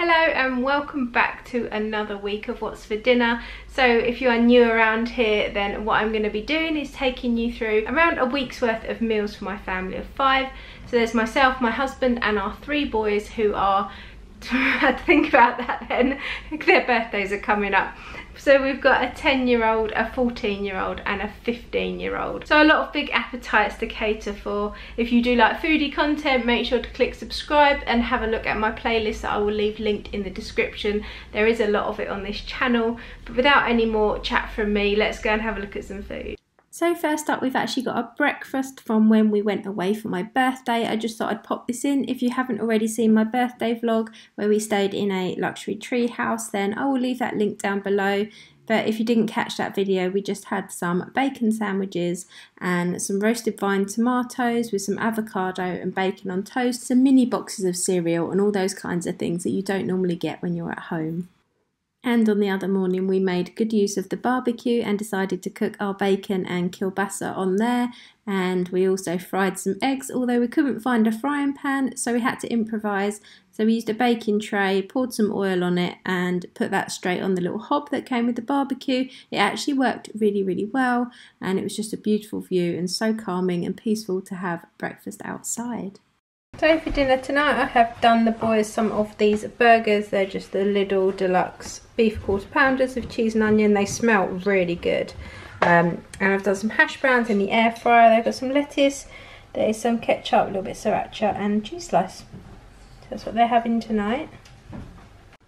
Hello and welcome back to another week of What's for Dinner. So if you are new around here, then what I'm going to be doing is taking you through around a week's worth of meals for my family of 5. So there's myself, my husband and our 3 boys who are, I had to think about that then, their birthdays are coming up. So we've got a 10-year-old, a 14-year-old and a 15-year-old. So a lot of big appetites to cater for. If you do like foodie content, make sure to click subscribe and have a look at my playlist that I will leave linked in the description. There is a lot of it on this channel. But without any more chat from me, let's go and have a look at some food. So first up, we've actually got a breakfast from when we went away for my birthday. I just thought I'd pop this in. If you haven't already seen my birthday vlog where we stayed in a luxury tree house, then I will leave that link down below. But if you didn't catch that video, we just had some bacon sandwiches and some roasted vine tomatoes with some avocado and bacon on toast, some mini boxes of cereal and all those kinds of things that you don't normally get when you're at home. And on the other morning we made good use of the barbecue and decided to cook our bacon and kielbasa on there, and we also fried some eggs, although we couldn't find a frying pan so we had to improvise. So we used a baking tray, poured some oil on it and put that straight on the little hob that came with the barbecue. It actually worked really well and it was just a beautiful view and so calming and peaceful to have breakfast outside. So for dinner tonight I have done the boys some of these burgers. They're just the Lidl Deluxe beef quarter pounders with cheese and onion. They smell really good. And I've done some hash browns in the air fryer. They've got some lettuce, there is some ketchup, a little bit of sriracha and cheese slice. So that's what they're having tonight.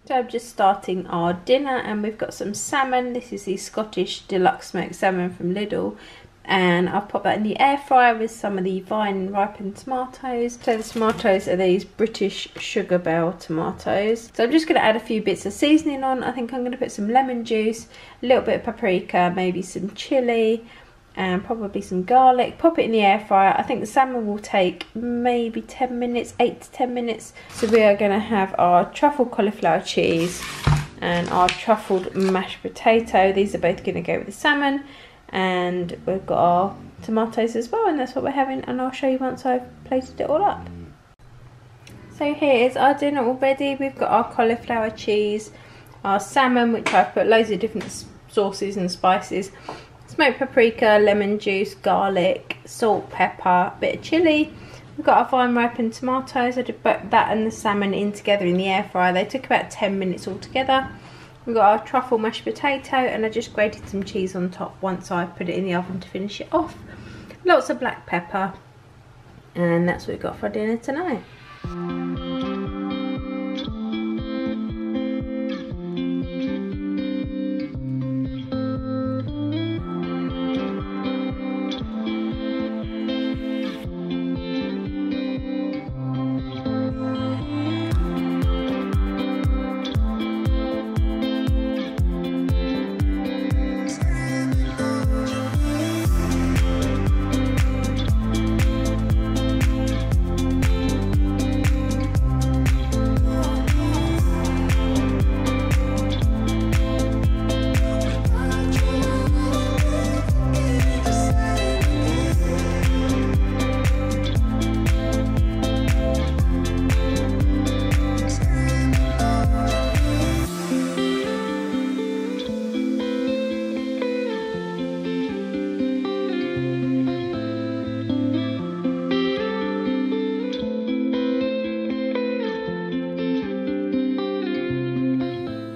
So I'm just starting our dinner and we've got some salmon. This is the Scottish Deluxe Smoked Salmon from Lidl. And I've popped that in the air fryer with some of the vine ripened tomatoes. So the tomatoes are these British Sugar Bell tomatoes. So I'm just going to add a few bits of seasoning on. I think I'm going to put some lemon juice, a little bit of paprika, maybe some chilli and probably some garlic. Pop it in the air fryer. I think the salmon will take maybe 10 minutes, 8 to 10 minutes. So we are going to have our truffle cauliflower cheese and our truffled mashed potato. These are both going to go with the salmon. And we've got our tomatoes as well, and that's what we're having, and I'll show you once I've plated it all up. So here is our dinner already. We've got our cauliflower cheese, our salmon, which I've put loads of different sauces and spices, smoked paprika, lemon juice, garlic, salt, pepper, a bit of chilli. We've got our vine ripened tomatoes. I did put that and the salmon in together in the air fryer. They took about 10 minutes altogether. We've got our truffle mashed potato and I just grated some cheese on top once I put it in the oven to finish it off. Lots of black pepper, and that's what we've got for dinner tonight.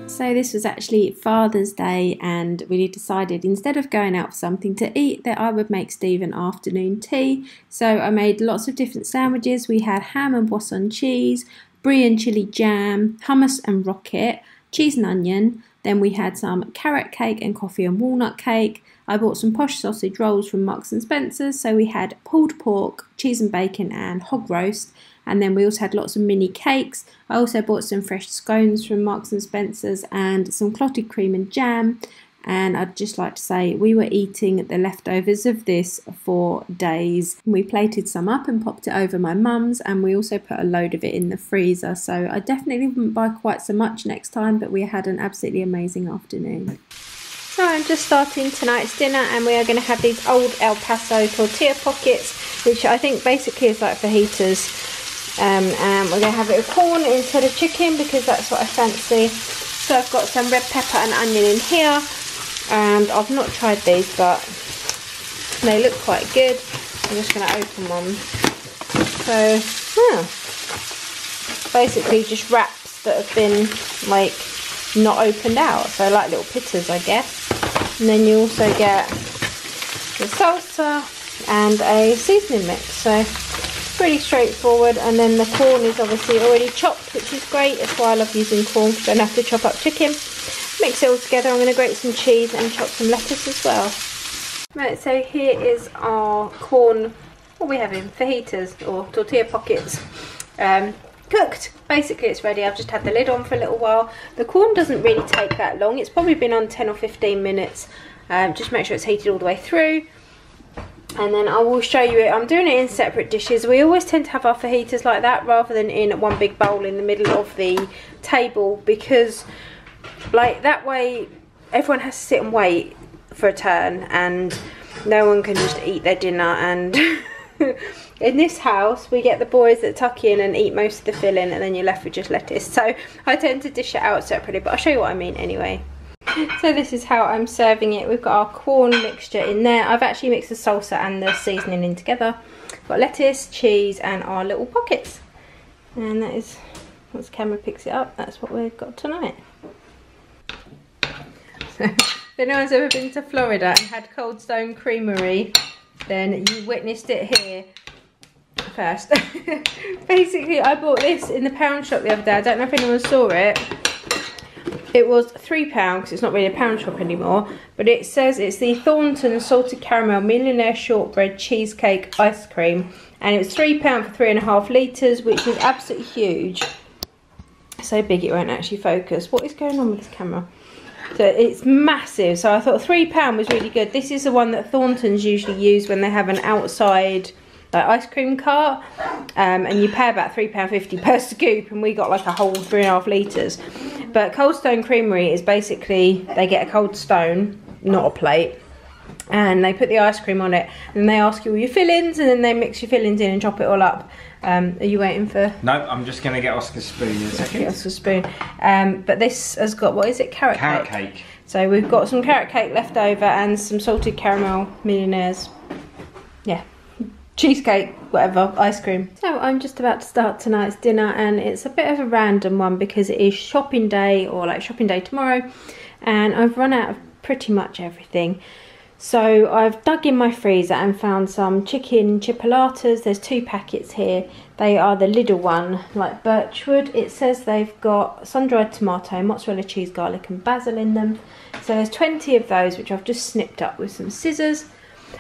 So this was actually Father's Day and we decided instead of going out for something to eat that I would make Steve an afternoon tea. So I made lots of different sandwiches. We had ham and boisson cheese, brie and chilli jam, hummus and rocket, cheese and onion. Then we had some carrot cake and coffee and walnut cake. I bought some posh sausage rolls from Marks and Spencer's. So we had pulled pork, cheese and bacon and hog roast. And then we also had lots of mini cakes. I also bought some fresh scones from Marks and Spencer's and some clotted cream and jam. And I'd just like to say we were eating the leftovers of this for days. We plated some up and popped it over my mum's, and we also put a load of it in the freezer. So I definitely wouldn't buy quite so much next time, but we had an absolutely amazing afternoon. So I'm just starting tonight's dinner and we are going to have these old El Paso tortilla pockets, which I think basically is like fajitas. And we're going to have it with corn instead of chicken because that's what I fancy. So I've got some red pepper and onion in here, and I've not tried these but they look quite good. I'm just going to open one. So basically just wraps that have been like not opened out, so like little pitters I guess. And then you also get the salsa and a seasoning mix, so pretty straightforward. And then the corn is obviously already chopped, which is great. That's why I love using corn, because I don't have to chop up chicken. Mix it all together. I'm going to grate some cheese and chop some lettuce as well. Right, so here is our corn, what are we having? Fajitas or tortilla pockets. Cooked. Basically it's ready. I've just had the lid on for a little while. The corn doesn't really take that long. It's probably been on 10 or 15 minutes. Just make sure it's heated all the way through. And then I will show you it. I'm doing it in separate dishes. We always tend to have our fajitas like that rather than in one big bowl in the middle of the table, because like that way everyone has to sit and wait for a turn and no one can just eat their dinner. And in this house we get the boys that tuck in and eat most of the filling, and then you're left with just lettuce. So I tend to dish it out separately, but I'll show you what I mean anyway. So this is how I'm serving it. We've got our corn mixture in there. I've actually mixed the salsa and the seasoning in together. Got lettuce, cheese and our little pockets. And that is, once the camera picks it up, that's what we've got tonight. So if anyone's ever been to Florida and had Cold Stone Creamery, then you witnessed it here first. Basically I bought this in the pound shop the other day. I don't know if anyone saw it. It was £3 because it's not really a pound shop anymore, but it says it's the Thornton Salted Caramel Millionaire Shortbread Cheesecake Ice Cream, and it was £3 for 3.5 litres, which is absolutely huge. So big it won't actually focus. What is going on with this camera? So it's massive, so I thought £3 was really good. This is the one that Thornton's usually use when they have an outside ice cream cart, and you pay about £3.50 per scoop, and we got like a whole 3.5 litres. But Cold Stone Creamery is basically, they get a cold stone, not a plate, and they put the ice cream on it, and they ask you all your fillings, and then they mix your fillings in and chop it all up. Are you waiting for? No, I'm just going to get Oscar's spoon in a second. Get Oscar's spoon. But this has got, what is it? Carrot cake. So we've got some carrot cake left over and some salted caramel Millionaires. Yeah. Cheesecake, whatever, ice cream. So I'm just about to start tonight's dinner, and it's a bit of a random one because it is shopping day, or like shopping day tomorrow, and I've run out of pretty much everything. So I've dug in my freezer and found some chicken chipolatas. There's 2 packets here. They are the little one, like birchwood. It says they've got sun-dried tomato, mozzarella cheese, garlic and basil in them. So there's 20 of those, which I've just snipped up with some scissors.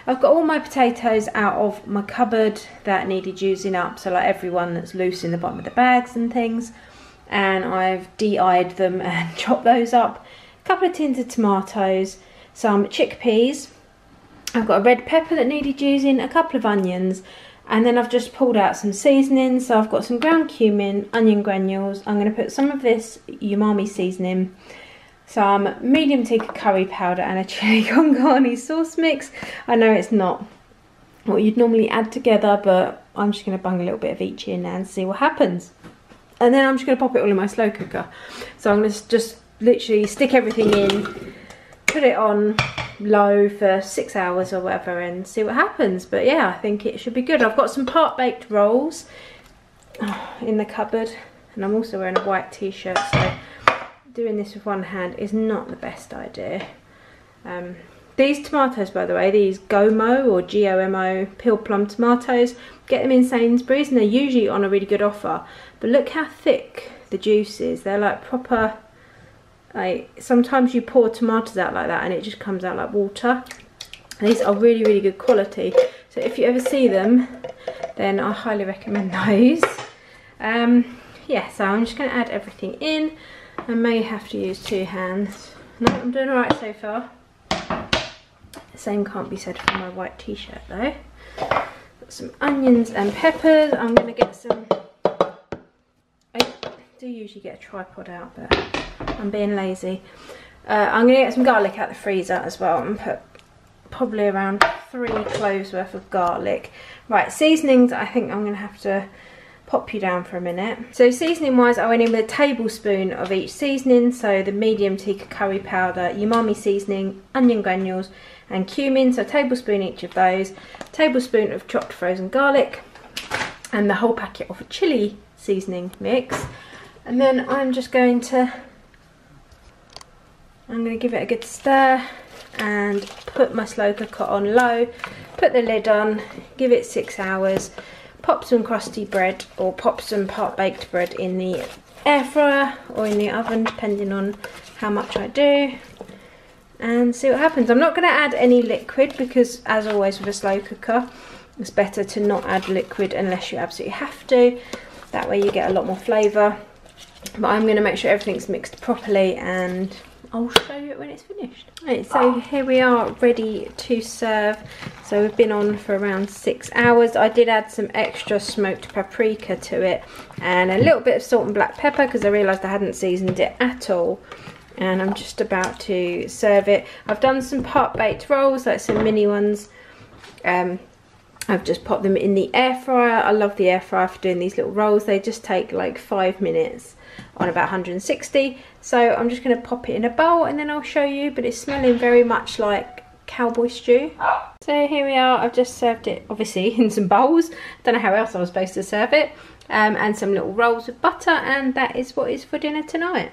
I've got all my potatoes out of my cupboard that needed using up, so like everyone that's loose in the bottom of the bags and things, and I've de-eyed them and chopped those up. A couple of tins of tomatoes, some chickpeas, I've got a red pepper that needed using, a couple of onions, and then I've just pulled out some seasoning. So I've got some ground cumin, onion granules. I'm going to put some of this umami seasoning, some medium tikka curry powder and a chili con carne sauce mix. I know it's not what you'd normally add together, but I'm just going to bung a little bit of each in and see what happens. And then I'm just going to pop it all in my slow cooker. So I'm going to just literally stick everything in, put it on low for 6 hours or whatever, and see what happens. But yeah, I think it should be good. I've got some part baked rolls in the cupboard, and I'm also wearing a white t-shirt, so doing this with one hand is not the best idea. These tomatoes, by the way, these Gomo or G-O-M-O peeled plum tomatoes, get them in Sainsbury's and they're usually on a really good offer. But look how thick the juice is. They're like proper, like sometimes you pour tomatoes out like that and it just comes out like water. These are really, really good quality. So if you ever see them, then I highly recommend those. Yeah, so I'm just going to add everything in. I may have to use 2 hands. No, I'm doing alright so far. The same can't be said for my white t-shirt though. Got some onions and peppers. I'm going to get some... I do usually get a tripod out, but I'm being lazy. I'm going to get some garlic out the freezer as well and put probably around 3 cloves worth of garlic. Right, seasonings, I think I'm going to have to pop you down for a minute. So seasoning wise, I went in with a tablespoon of each seasoning. So the medium tikka curry powder, umami seasoning, onion granules and cumin, so a tablespoon each of those, tablespoon of chopped frozen garlic, and the whole packet of a chili seasoning mix. And then I'm going to give it a good stir and put my slow cooker on low, put the lid on, give it 6 hours, pop some crusty bread or pop some part baked bread in the air fryer or in the oven, depending on how much I do, and see what happens. I'm not going to add any liquid because, as always with a slow cooker, it's better to not add liquid unless you absolutely have to. That way you get a lot more flavour. But I'm going to make sure everything's mixed properly and I'll show you it when it's finished. Right, so here we are ready to serve. So we've been on for around 6 hours. I did add some extra smoked paprika to it and a little bit of salt and black pepper because I realised I hadn't seasoned it at all. And I'm just about to serve it. I've done some part baked rolls, like some mini ones. I've just popped them in the air fryer. I love the air fryer for doing these little rolls. They just take like 5 minutes on about 160. So I'm just going to pop it in a bowl and then I'll show you. But it's smelling very much like cowboy stew. So here we are. I've just served it obviously in some bowls. Don't know how else I was supposed to serve it. And some little rolls with butter, and that is what is for dinner tonight.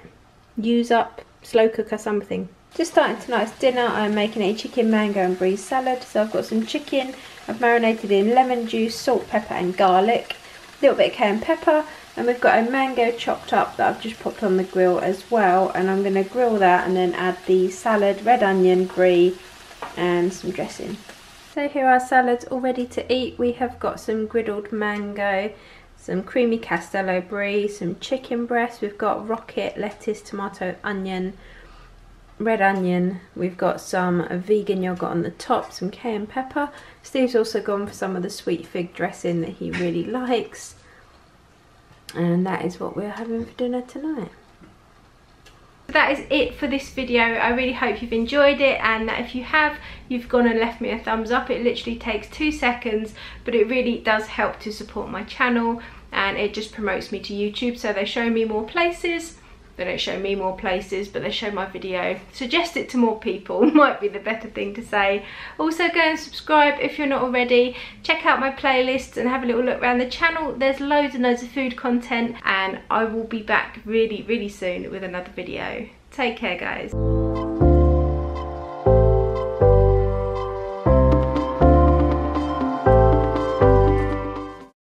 Use up, slow cooker something. Just starting tonight's dinner, I'm making a chicken mango and brie salad. So I've got some chicken, I've marinated in lemon juice, salt, pepper and garlic, a little bit of cayenne pepper, and we've got a mango chopped up that I've just popped on the grill as well, and I'm going to grill that and then add the salad, red onion, brie and some dressing. So here are our salads all ready to eat. We have got some griddled mango, some creamy castello brie, some chicken breast, we've got rocket, lettuce, tomato, onion, red onion, we've got some vegan yogurt on the top, some cayenne pepper. Steve's also gone for some of the sweet fig dressing that he really likes, and that is what we're having for dinner tonight. That is it for this video. I really hope you've enjoyed it, and that if you have, you've gone and left me a thumbs up. It literally takes 2 seconds, but it really does help to support my channel, and it just promotes me to YouTube, so they show me more places. They don't show me more places, but they show my video. Suggest it to more people, might be the better thing to say. Also go and subscribe if you're not already. Check out my playlists and have a little look around the channel. There's loads and loads of food content, and I will be back really, really soon with another video. Take care, guys.